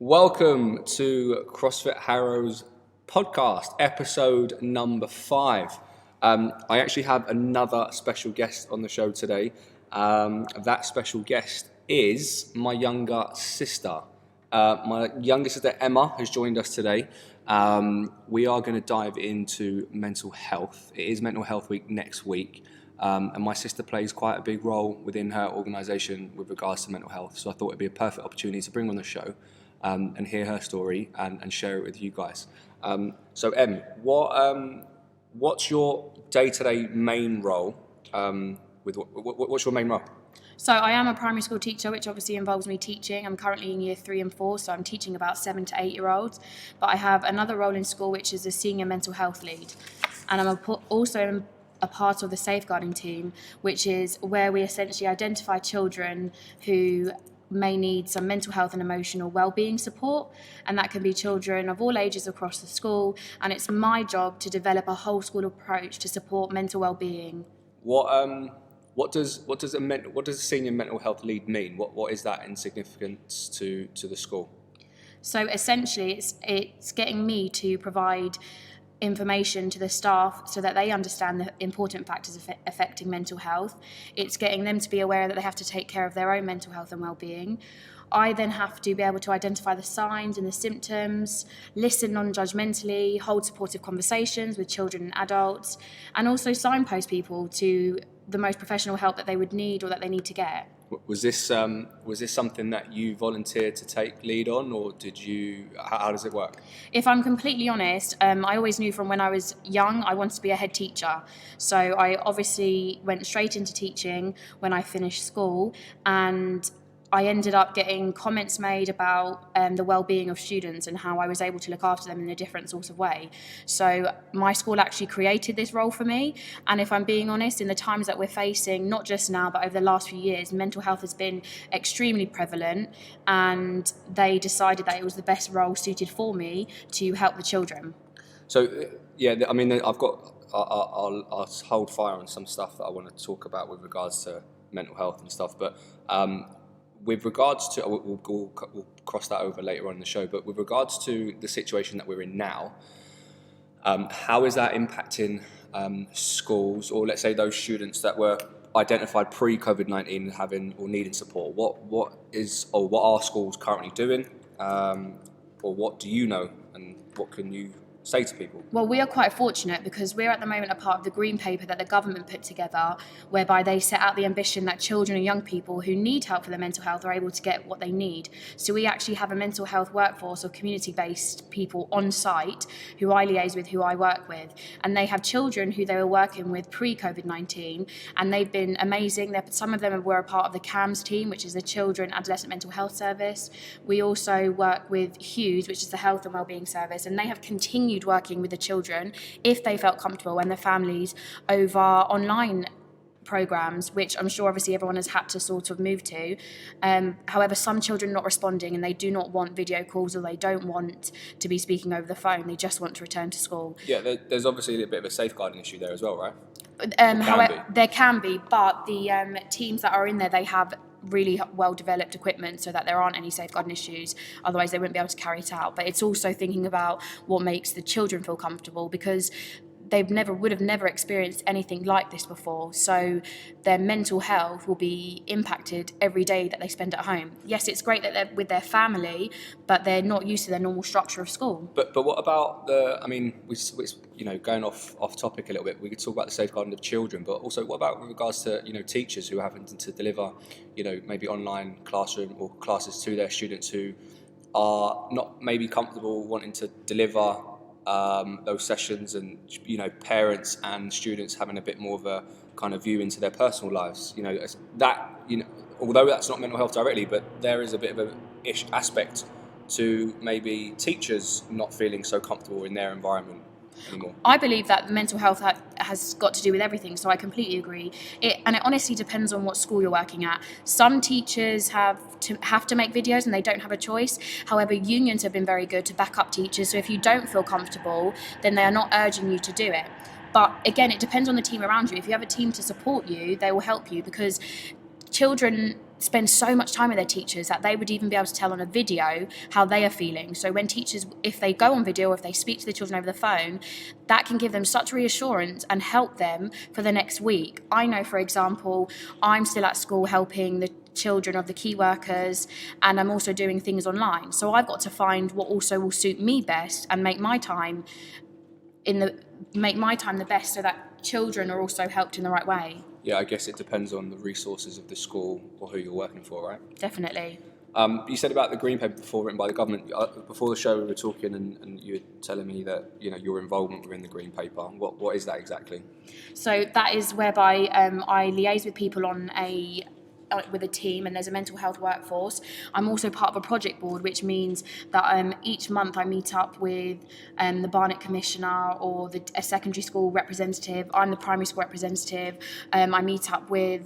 Welcome to CrossFit Harrow's podcast, episode number 5. I actually have another special guest on the show today. That special guest is my younger sister. My younger sister Emma has joined us today. We are going to dive into mental health. It is Mental Health Week next week. And my sister plays quite a big role within her organisation with regards to mental health. So I thought it'd be a perfect opportunity to bring her on the show and hear her story and share it with you guys. So Em, what's your day-to-day main role? What's your main role? So I am a primary school teacher, which obviously involves me teaching. I'm currently in year 3 and 4, so I'm teaching about 7 to 8 year olds. But I have another role in school, which is a senior mental health lead. And I'm also a part of the safeguarding team, which is where we essentially identify children who may need some mental health and emotional well-being support, and that can be children of all ages across the school, and it's my job to develop a whole school approach to support mental well-being. What does a senior mental health lead mean? What is that in significance to the school? So essentially it's getting me to provide information to the staff so that they understand the important factors affecting mental health. It's getting them to be aware that they have to take care of their own mental health and well-being. I then have to be able to identify the signs and the symptoms, listen non-judgmentally, hold supportive conversations with children and adults, and also signpost people to the most professional help that they would need or that they need to get. Was this something that you volunteered to take lead on, or did you? How does it work? If I'm completely honest, I always knew from when I was young I wanted to be a head teacher. So I obviously went straight into teaching when I finished school, and I ended up getting comments made about the well-being of students and how I was able to look after them in a different sort of way. So my school actually created this role for me, and if I'm being honest, in the times that we're facing, not just now but over the last few years, mental health has been extremely prevalent, and they decided that it was the best role suited for me to help the children. So yeah, I mean, I'll hold fire on some stuff that I want to talk about with regards to mental health and stuff, but with regards to, we'll cross that over later on in the show, but with regards to the situation that we're in now, how is that impacting schools, or let's say those students that were identified pre-COVID-19 having or needing support? What are schools currently doing, or what do you know, and what can you say to people? Well, we are quite fortunate because we're at the moment a part of the green paper that the government put together, whereby they set out the ambition that children and young people who need help for their mental health are able to get what they need. So we actually have a mental health workforce of community-based people on site who I liaise with, who I work with, and they have children who they were working with pre-COVID-19, and they've been amazing. Some of them were a part of the CAMS team, which is the Children Adolescent Mental Health Service. We also work with HUES, which is the Health and Wellbeing Service, and they have continued working with the children if they felt comfortable and their families over online programs, which I'm sure obviously everyone has had to sort of move to. However, some children are not responding, and they do not want video calls, or they don't want to be speaking over the phone. They just want to return to school. Yeah, there's obviously a bit of a safeguarding issue there as well, right? There can be, but the teams that are in there, they have really well developed equipment so that there aren't any safeguarding issues, otherwise they wouldn't be able to carry it out. But it's also thinking about what makes the children feel comfortable, because they would have never experienced anything like this before, so their mental health will be impacted every day that they spend at home. Yes, it's great that they're with their family, but they're not used to their normal structure of school. But what about going off topic a little bit, we could talk about the safeguarding of children, but also what about with regards to teachers who happen to deliver maybe online classroom or classes to their students who are not maybe comfortable wanting to deliver those sessions, and parents and students having a bit more of a kind of view into their personal lives, although that's not mental health directly, but there is a bit of a ish aspect to maybe teachers not feeling so comfortable in their environment anymore. I believe that mental health has got to do with everything, so I completely agree. It honestly depends on what school you're working at. Some teachers have to make videos and they don't have a choice. However, unions have been very good to back up teachers, so if you don't feel comfortable, then they are not urging you to do it. But again, it depends on the team around you. If you have a team to support you, they will help you, because children spend so much time with their teachers that they would even be able to tell on a video how they are feeling. So when teachers, if they go on video or if they speak to the children over the phone, that can give them such reassurance and help them for the next week. I know, for example, I'm still at school helping the children of the key workers, and I'm also doing things online. So I've got to find what also will suit me best and make my time the best, so that children are also helped in the right way. Yeah, I guess it depends on the resources of the school or who you're working for, right? Definitely. You said about the green paper before, written by the government. Before the show, we were talking, and you were telling me that your involvement within the green paper. What is that exactly? So that is whereby I liaise with people with a team, and there's a mental health workforce. I'm also part of a project board, which means that each month I meet up with the Barnet Commissioner or a secondary school representative. I'm the primary school representative. I meet up with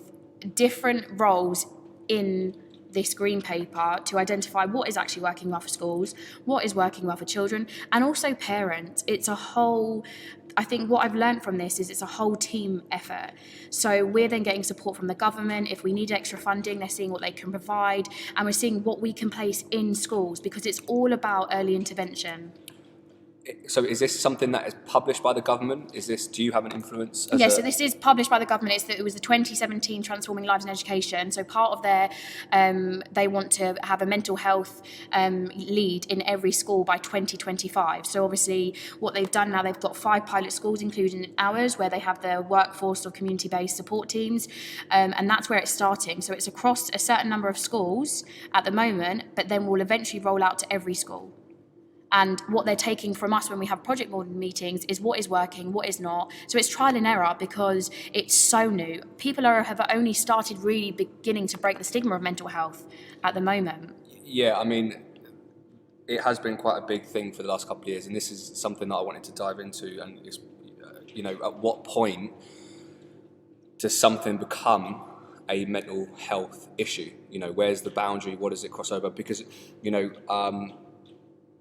different roles in this green paper to identify what is actually working well for schools, what is working well for children, and also parents. I think what I've learned from this is it's a whole team effort. So we're then getting support from the government. If we need extra funding, they're seeing what they can provide, and we're seeing what we can place in schools, because it's all about early intervention. So is this something that is published by the government? Do you have an influence? So this is published by the government. It was the 2017 Transforming Lives in Education. So part of they want to have a mental health lead in every school by 2025. So obviously what they've done now, they've got 5 pilot schools, including ours, where they have the workforce or community-based support teams. And that's where it's starting. So it's across a certain number of schools at the moment, but then we'll eventually roll out to every school. And what they're taking from us when we have project board meetings is what is working, what is not. So it's trial and error, because it's so new. People have only started really beginning to break the stigma of mental health at the moment. Yeah, I mean, it has been quite a big thing for the last couple of years, and this is something that I wanted to dive into. And it's, at what point does something become a mental health issue? Where's the boundary? What does it cross over? Because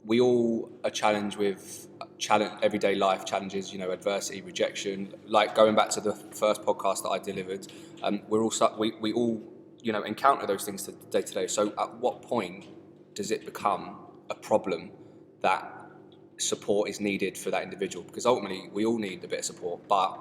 we all are challenged with everyday life challenges, adversity, rejection. Like going back to the first podcast that I delivered, we all encounter those things day to day. So at what point does it become a problem that support is needed for that individual? Because ultimately we all need a bit of support, but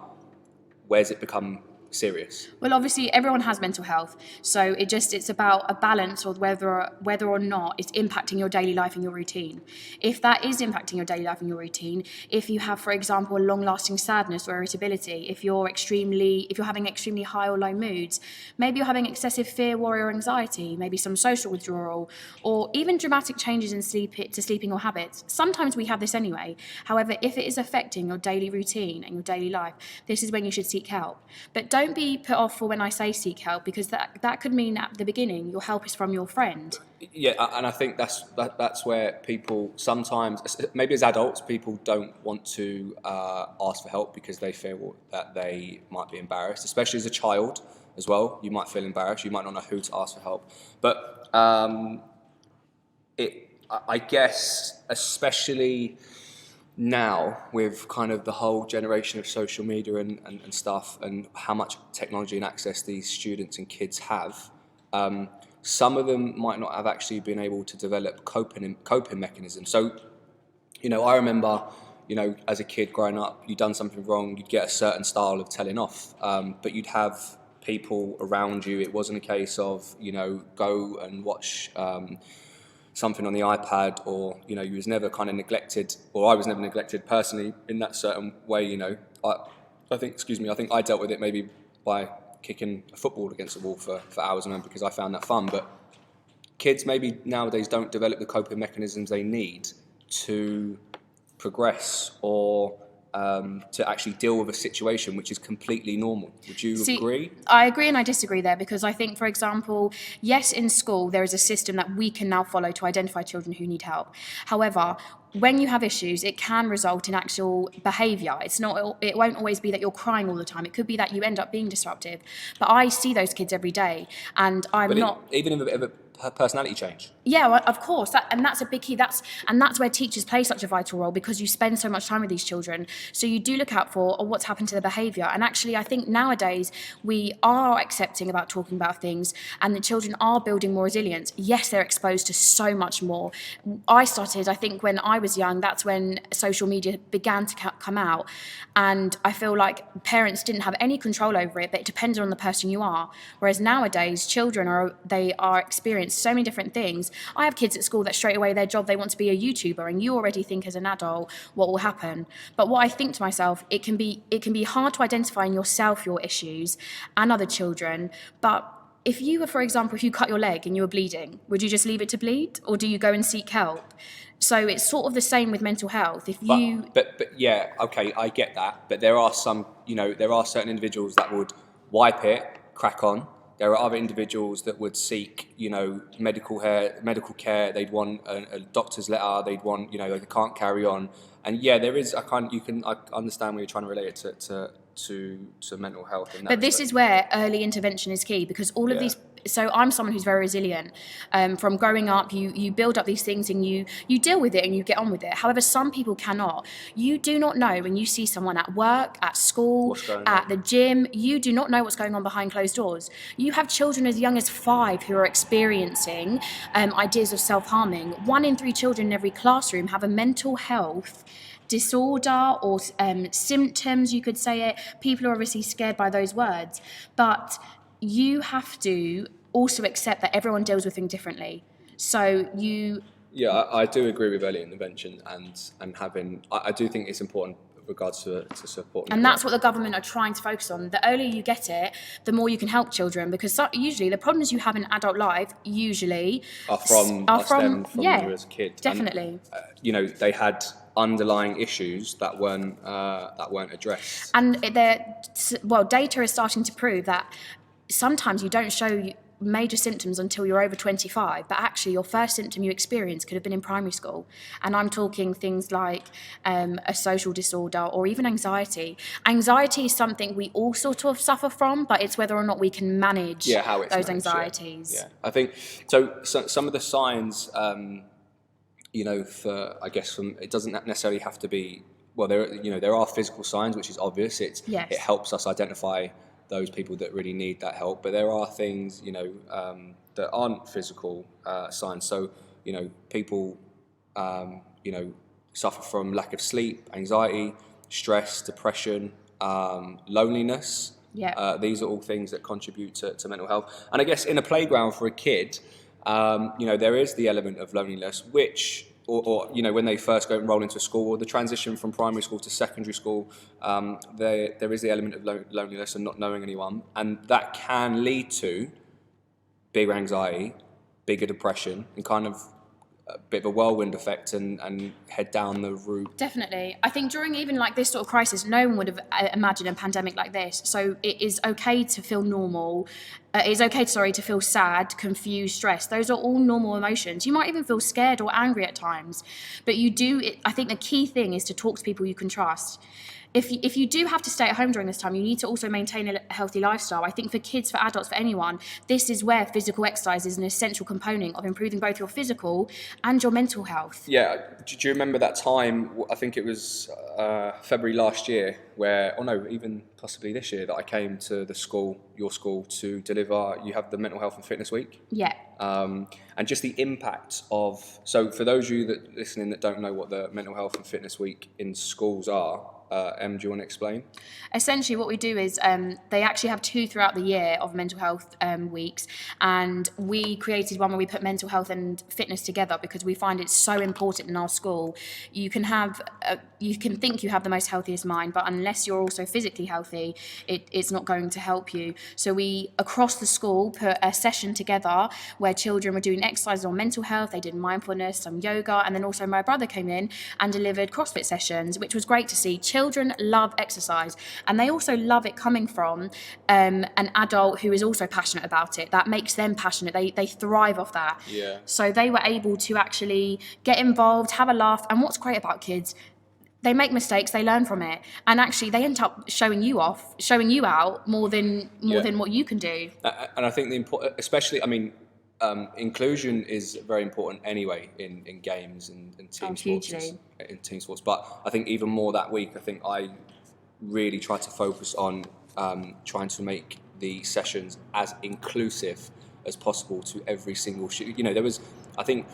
where's it become serious? Well, obviously everyone has mental health, so it's about a balance of whether or not it's impacting your daily life and your routine. If that is impacting your daily life and your routine, if you have, for example, a long-lasting sadness or irritability, if you're having extremely high or low moods, maybe you're having excessive fear, worry, or anxiety, maybe some social withdrawal, or even dramatic changes in sleeping or habits. Sometimes we have this anyway. However, if it is affecting your daily routine and your daily life, this is when you should seek help. But don't be put off for when I say seek help, because that could mean at the beginning your help is from your friend. Yeah, and I think that's where people sometimes, maybe as adults, people don't want to ask for help because they feel that they might be embarrassed, especially as a child as well. You might feel embarrassed, you might not know who to ask for help. But I guess, especially now with kind of the whole generation of social media and stuff, and how much technology and access these students and kids have, some of them might not have actually been able to develop coping mechanisms. So, I remember, as a kid growing up, you'd done something wrong, you'd get a certain style of telling off, but you'd have people around you. It wasn't a case of, go and watch something on the iPad, or you was never kind of neglected, or I was never neglected personally in that certain way. I think I dealt with it maybe by kicking a football against the wall for hours on end because I found that fun. But kids maybe nowadays don't develop the coping mechanisms they need to progress or to actually deal with a situation which is completely normal. Would you agree? I agree and I disagree there, because I think, for example, yes, in school there is a system that we can now follow to identify children who need help. However, when you have issues, it can result in actual behaviour. It won't always be that you're crying all the time. It could be that you end up being disruptive. But I see those kids every day, and even in a bit of a personality change. Yeah, well, of course, and that's a big key. That's where teachers play such a vital role, because you spend so much time with these children. So you do look out for what's happened to their behaviour. And actually, I think nowadays we are accepting about talking about things, and the children are building more resilience. Yes, they're exposed to so much more. I think when I was young, that's when social media began to come out, and I feel like parents didn't have any control over it, but it depended on the person you are. Whereas nowadays, children are experiencing so many different things. I have kids at school that straight away their job, they want to be a YouTuber, and you already think as an adult what will happen. But what I think to myself, it can be hard to identify in yourself your issues and other children. But if you were, for example, if you cut your leg and you were bleeding, would you just leave it to bleed, or do you go and seek help? So it's sort of the same with mental health. But yeah, okay, I get that. But there are some, there are certain individuals that would wipe it, crack on. There are other individuals that would seek, medical care. They'd want a doctor's letter. They'd want, they can't carry on. And yeah, there is. I understand where you're trying to relate it to mental health. But this is where early intervention is key, because all of these. So I'm someone who's very resilient. From growing up, you build up these things and you deal with it and you get on with it. However, some people cannot. You do not know when you see someone at work, at school, at the gym. You do not know what's going on behind closed doors. You have children as young as 5 who are experiencing ideas of self-harming. 1 in 3 children in every classroom have a mental health disorder or symptoms, you could say it. People are obviously scared by those words. But you have to also accept that everyone deals with things differently. So you... Yeah, I do agree with early intervention and having... I do think it's important with regards to support. And that's what the government are trying to focus on. The earlier you get it, the more you can help children, because usually the problems you have in adult life are from you as a kid. Definitely. And, they had underlying issues that weren't addressed. And data is starting to prove that sometimes you don't show major symptoms until you're over 25, but actually your first symptom you experience could have been in primary school. And I'm talking things like a social disorder or even anxiety. Anxiety is something we all sort of suffer from, but it's whether or not we can manage those anxieties. Yeah. I think so some of the signs, it doesn't necessarily have to be, there are physical signs, which is obvious. It helps us identify those people that really need that help, but there are things that aren't physical signs. So people suffer from lack of sleep, anxiety, stress, depression, loneliness. These are all things that contribute to mental health. And I guess in a playground for a kid, there is the element of loneliness, which or when they first roll into school, or the transition from primary school to secondary school, there is the element of loneliness and not knowing anyone, and that can lead to bigger anxiety, bigger depression, and kind of a bit of a whirlwind effect and head down the route. Definitely. I think during even like this sort of crisis, no one would have imagined a pandemic like this. So it is okay to feel normal. It's okay, to feel sad, confused, stressed. Those are all normal emotions. You might even feel scared or angry at times. But I think the key thing is to talk to people you can trust. If you do have to stay at home during this time, you need to also maintain a healthy lifestyle. I think for kids, for adults, for anyone, this is where physical exercise is an essential component of improving both your physical and your mental health. Yeah. Do you remember that time, I think it was February last year, even possibly this year, that I came to your school, to deliver, you have the Mental Health and Fitness Week? Yeah. And just the impact of... So for those of you that listening that don't know what the Mental Health and Fitness Week in schools are, Em, do you want to explain? Essentially, what we do is they actually have 2 throughout the year of mental health weeks, and we created one where we put mental health and fitness together because we find it so important in our school. You can think you have the most healthiest mind, but unless you're also physically healthy, it's not going to help you. So we, across the school, put a session together where children were doing exercises on mental health. They did mindfulness, some yoga, and then also my brother came in and delivered CrossFit sessions, which was great to see. Children love exercise, and they also love it coming from an adult who is also passionate about it. That makes them passionate. They thrive off that. Yeah. So they were able to actually get involved, have a laugh, and what's great about kids, they make mistakes, they learn from it, and actually they end up showing you out more than what you can do. And I think the important, especially, inclusion is very important anyway in games and team sports, hugely. in team sports. But I think even more that week, I think I really tried to focus on trying to make the sessions as inclusive as possible to every single there was, I think,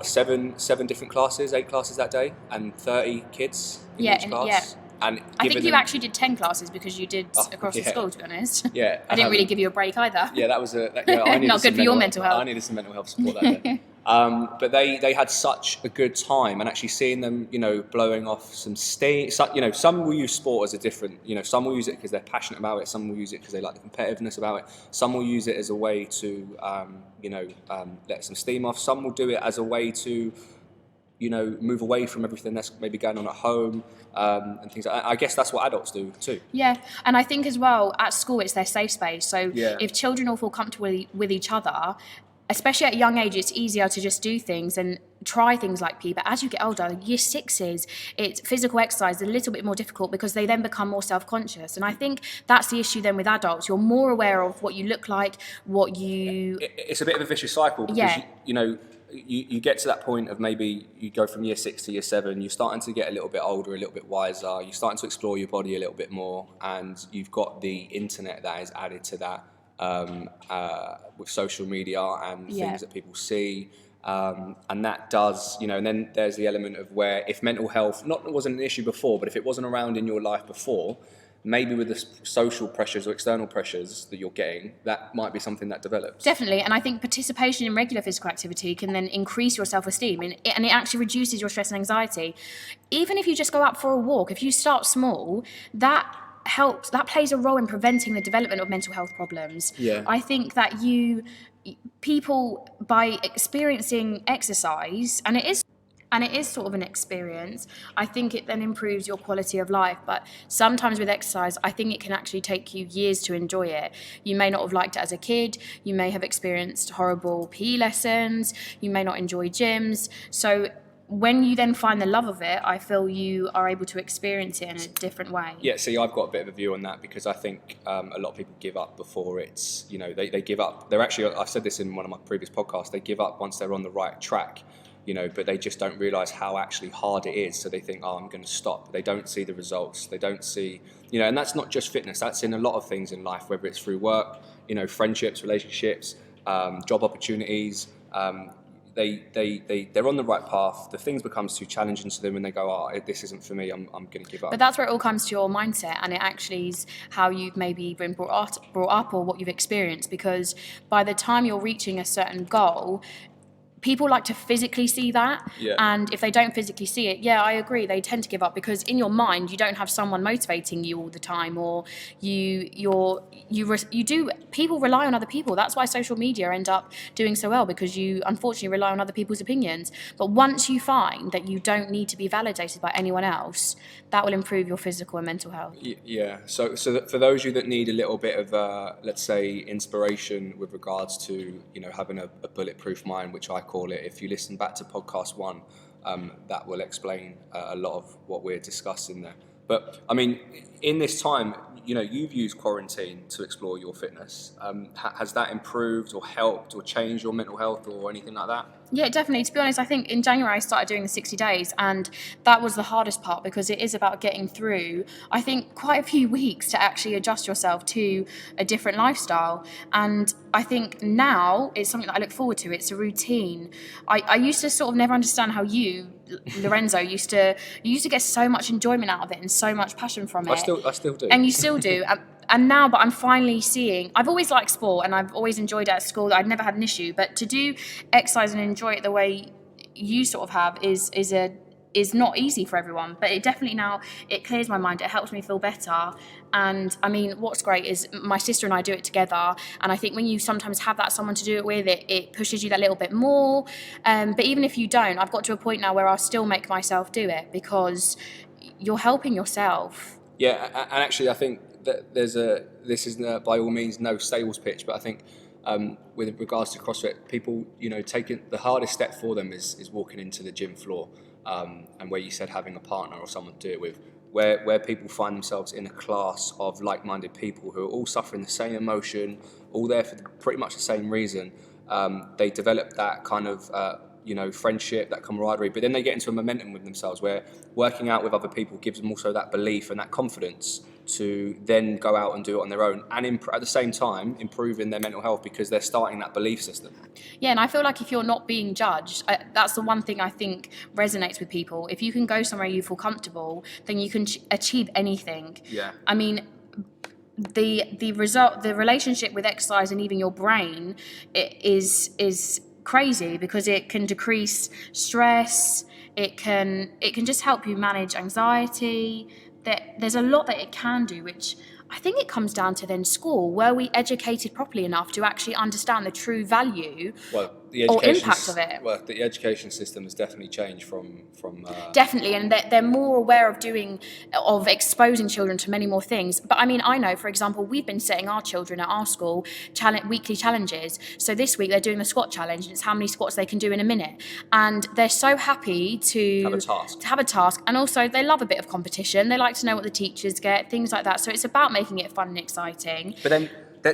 seven different classes, 8 classes that day, and 30 kids in each class. And I think you actually did 10 classes because you did across the school, to be honest. Yeah, I didn't really give you a break either. Yeah, that was I needed not good for your mental health. I needed some mental health support that day. But they had such a good time, and actually seeing them, blowing off some steam. Some will use sport as a different. Some will use it because they're passionate about it. Some will use it because they like the competitiveness about it. Some will use it as a way to, let some steam off. Some will do it as a way to, move away from everything that's maybe going on at home, and things like that. I guess that's what adults do too. Yeah, and I think as well, at school it's their safe space. So if children all feel comfortable with each other, especially at a young age, it's easier to just do things and try things like PE. But as you get older, year sixes, it's physical exercise is a little bit more difficult because they then become more self-conscious. And I think that's the issue then with adults. You're more aware of what you look like, It's a bit of a vicious cycle because, you get to that point of maybe you go from year 6 to year 7, you're starting to get a little bit older, a little bit wiser, you're starting to explore your body a little bit more, and you've got the internet that is added to that with social media and things that people see. And that does, and then there's the element of where if mental health wasn't an issue before, but if it wasn't around in your life before, maybe with the social pressures or external pressures that you're getting, that might be something that develops. Definitely, and I think participation in regular physical activity can then increase your self-esteem, and it actually reduces your stress and anxiety. Even if you just go out for a walk, if you start small, that helps, that plays a role in preventing the development of mental health problems. Yeah. I think that people, by experiencing exercise, and it is sort of an experience, I think it then improves your quality of life. But sometimes with exercise, I think it can actually take you years to enjoy it. You may not have liked it as a kid, you may have experienced horrible PE lessons, you may not enjoy gyms. So when you then find the love of it, I feel you are able to experience it in a different way. Yeah, see, I've got a bit of a view on that because I think a lot of people give up before it's, they give up. They're actually, I've said this in one of my previous podcasts, they give up once they're on the right track. But they just don't realise how actually hard it is. So they think, I'm going to stop. They don't see the results. They don't see, and that's not just fitness. That's in a lot of things in life, whether it's through work, friendships, relationships, job opportunities. They're on the right path. The things becomes too challenging to them and they go, this isn't for me. I'm going to give up. But that's where it all comes to your mindset, and it actually is how you've maybe been brought up or what you've experienced. Because by the time you're reaching a certain goal, people like to physically see that, and if they don't physically see it, I agree, they tend to give up because in your mind you don't have someone motivating you all the time, or people rely on other people. That's why social media end up doing so well, because you unfortunately rely on other people's opinions. But once you find that you don't need to be validated by anyone else, that will improve your physical and mental health. Yeah. So that for those of you that need a little bit of let's say inspiration with regards to having a bulletproof mind, which I call it, if you listen back to podcast 1, that will explain a lot of what we're discussing there. But I mean, in this time, you've used quarantine to explore your fitness. Has that improved or helped or changed your mental health or anything like that? Yeah, definitely. To be honest, I think in January I started doing the 60 days, and that was the hardest part because it is about getting through, I think, quite a few weeks to actually adjust yourself to a different lifestyle. And I think now it's something that I look forward to. It's a routine. I used to sort of never understand how you, Lorenzo, used to get so much enjoyment out of it and so much passion from it. I still do. And you still do. And now, but I'm finally seeing, I've always liked sport and I've always enjoyed it at school. I'd never had an issue, but to do exercise and enjoy it the way you sort of have is not easy for everyone. But it definitely now, it clears my mind. It helps me feel better. And I mean, what's great is my sister and I do it together. And I think when you sometimes have that someone to do it with, it pushes you that little bit more. But even if you don't, I've got to a point now where I'll still make myself do it because you're helping yourself. Yeah, and actually I think that this is by all means no sales pitch, but I think with regards to CrossFit, people, taking the hardest step for them is walking into the gym floor, and where you said having a partner or someone to do it with, where people find themselves in a class of like-minded people who are all suffering the same emotion, all there for pretty much the same reason. they develop that kind of friendship, that camaraderie, but then they get into a momentum with themselves where working out with other people gives them also that belief and that confidence to then go out and do it on their own, and at the same time improving their mental health because they're starting that belief system. Yeah, and I feel like if you're not being judged, that's the one thing I think resonates with people. If you can go somewhere you feel comfortable, then you can achieve anything. Yeah. I mean, the relationship with exercise and even your brain is crazy because it can decrease stress. It can just help you manage anxiety. There's a lot that it can do, which I think it comes down to then school. Were we educated properly enough to actually understand the true value or impact of it? Well, the education system has definitely changed from Definitely, and they're more aware of exposing children to many more things. But I mean, I know, for example, we've been setting our children at our school weekly challenges. So this week they're doing the squat challenge, and it's how many squats they can do in a minute. And they're so happy to have a task. And also they love a bit of competition. They like to know what the teachers get, things like that. So it's about making it fun and exciting. But then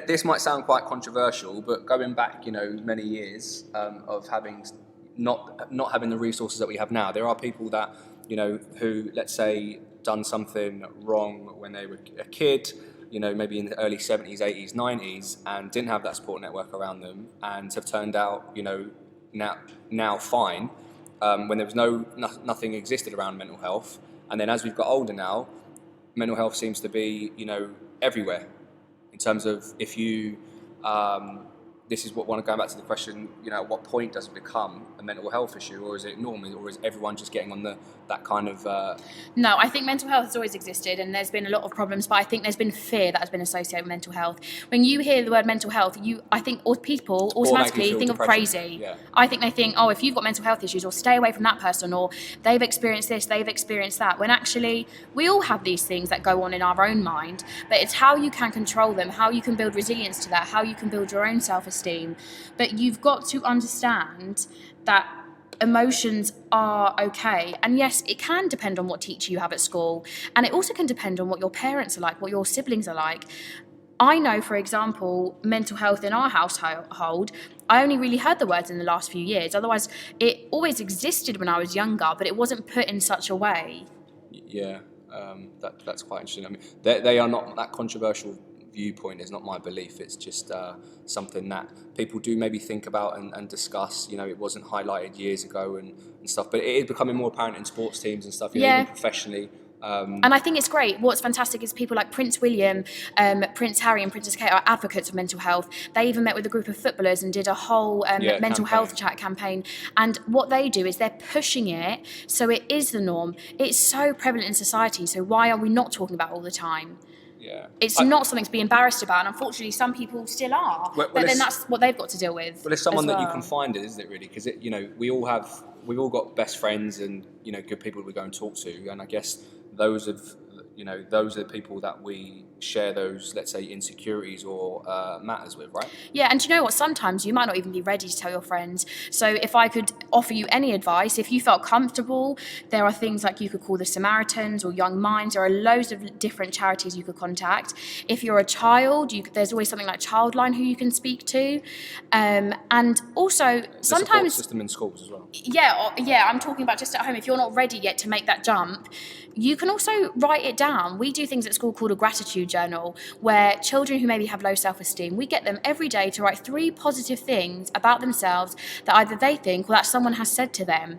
this might sound quite controversial, but going back, many years of having not having the resources that we have now, there are people that, who, let's say, done something wrong when they were a kid, maybe in the early 70s, 80s, 90s, and didn't have that support network around them, and have turned out, now fine, when there was nothing existed around mental health. And then as we've got older now, mental health seems to be, everywhere. In terms of if you, this is what going back to the question, at what point does it become a mental health issue, or is it normal, or is everyone just getting on that kind of? No, I think mental health has always existed, and there's been a lot of problems, but I think there's been fear that has been associated with mental health. When you hear the word mental health, I think people automatically think of crazy. Yeah. I think they think, if you've got mental health issues, or stay away from that person, or they've experienced this, they've experienced that. When actually, we all have these things that go on in our own mind, but it's how you can control them, how you can build resilience to that, how you can build your own self-esteem. But you've got to understand that emotions are okay. And yes, it can depend on what teacher you have at school. And it also can depend on what your parents are like, what your siblings are like. I know, for example, mental health in our household, I only really heard the words in the last few years. Otherwise, it always existed when I was younger, but it wasn't put in such a way. Yeah, that's quite interesting. I mean, they are not that controversial. Viewpoint is not my belief. It's just something that people do maybe think about and discuss. It wasn't highlighted years ago and stuff, but it is becoming more apparent in sports teams and stuff, even professionally. And I think it's great. What's fantastic is people like Prince William, Prince Harry and Princess Kate are advocates of mental health. They even met with a group of footballers and did a whole mental health chat campaign. And what they do is they're pushing it so it is the norm. It's so prevalent in society, so why are we not talking about it all the time? Yeah. It's not something to be embarrassed about, and unfortunately some people still are. But then that's what they've got to deal with. Well, it's someone that you can find it, isn't it, really? Because we've all got best friends and good people we go and talk to, and I guess those are the people that we share those, let's say, insecurities or matters with, right? Yeah, and do you know what? Sometimes you might not even be ready to tell your friends. So if I could offer you any advice, if you felt comfortable, there are things like you could call the Samaritans or Young Minds. There are loads of different charities you could contact. If you're a child, there's always something like Childline who you can speak to. And also, the sometimes... support system in schools as well. Yeah, I'm talking about just at home. If you're not ready yet to make that jump, you can also write it down. We do things at school called a gratitude journal, where children who maybe have low self-esteem, we get them every day to write 3 positive things about themselves that either they think or that someone has said to them.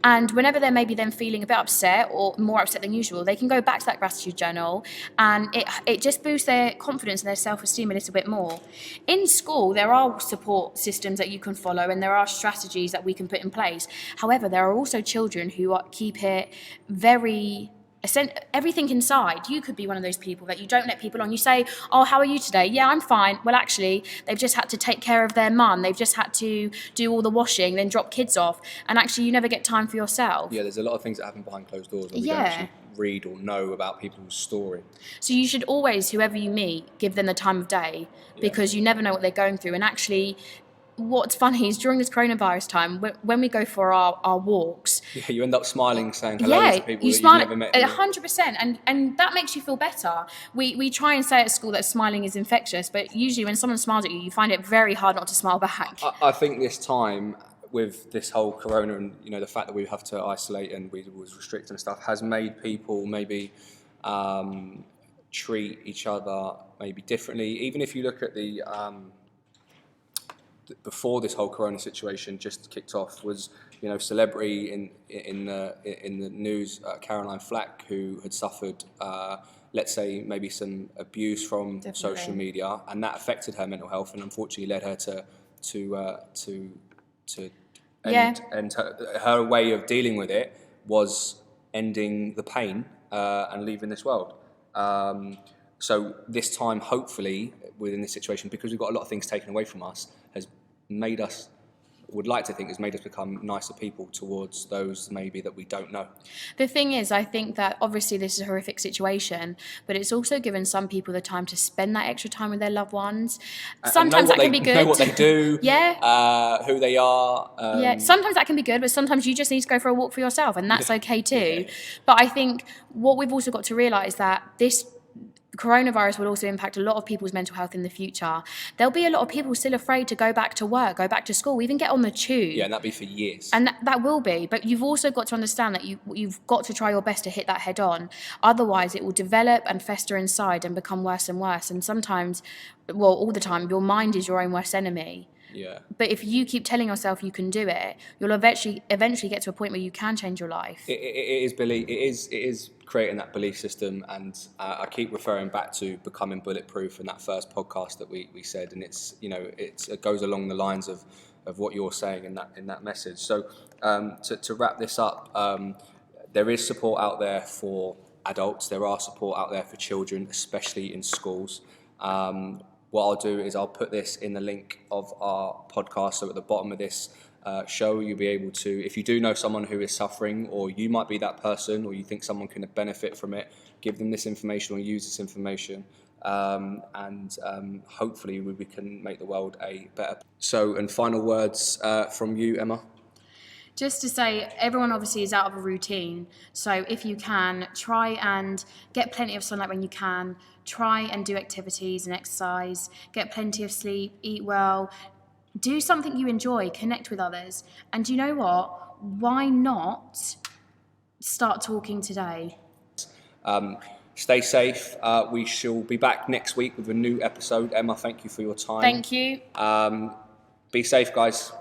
And whenever they're maybe then feeling a bit upset or more upset than usual, they can go back to that gratitude journal, and it just boosts their confidence and their self-esteem a little bit more. In school, there are support systems that you can follow, and there are strategies that we can put in place. However, there are also children who keep it everything inside. You could be one of those people that you don't let people on. You say, how are you today? Yeah, I'm fine. Well, actually, they've just had to take care of their mum. They've just had to do all the washing, then drop kids off. And actually, you never get time for yourself. Yeah, there's a lot of things that happen behind closed doors where we don't actually read or know about people's story. So you should always, whoever you meet, give them the time of day, because you never know what they're going through. And actually, what's funny is during this coronavirus time, when we go for our walks, Yeah, you end up smiling, saying hello to people you that smile you've never met. 100%, and that makes you feel better. We try and say at school that smiling is infectious, but usually when someone smiles at you, you find it very hard not to smile back. I think this time with this whole corona and the fact that we have to isolate and we was restricted and stuff has made people maybe treat each other maybe differently. Even if you look at the before this whole corona situation just kicked off, was celebrity in the news, Caroline Flack, who had suffered let's say maybe some abuse from social media, and that affected her mental health and unfortunately led her to and her way of dealing with it was ending the pain and leaving this world. So this time, hopefully, within this situation, because we've got a lot of things taken away from us, has made us, would like to think, has made us become nicer people towards those maybe that we don't know. The thing is, I think that obviously this is a horrific situation, but it's also given some people the time to spend that extra time with their loved ones. Sometimes that can be good. Know what they do, yeah, who they are. Yeah, sometimes that can be good, but sometimes you just need to go for a walk for yourself, and that's okay too. Yeah. But I think what we've also got to realise that this coronavirus will also impact a lot of people's mental health in the future. There'll be a lot of people still afraid to go back to work, go back to school, even get on the tube. Yeah, and that'll be for years. And that will be. But you've also got to understand that you've got to try your best to hit that head on. Otherwise, it will develop and fester inside and become worse and worse. And sometimes, well, all the time, your mind is your own worst enemy. Yeah. But if you keep telling yourself you can do it, you'll eventually get to a point where you can change your life. It is creating that belief system, and I keep referring back to becoming bulletproof in that first podcast that we said, and it goes along the lines of what you're saying in that message. So to wrap this up, there is support out there for adults. There are support out there for children, especially in schools. What I'll do is I'll put this in the link of our podcast. So at the bottom of this show, you'll be able to, if you do know someone who is suffering, or you might be that person, or you think someone can benefit from it, give them this information or use this information. And hopefully we can make the world a better. So, and final words from you, Emma? Just to say, everyone obviously is out of a routine. So if you can, try and get plenty of sunlight when you can. Try and do activities and exercise. Get plenty of sleep. Eat well. Do something you enjoy. Connect with others. And you know what? Why not start talking today? Stay safe. We shall be back next week with a new episode. Emma, thank you for your time. Thank you. Be safe, guys.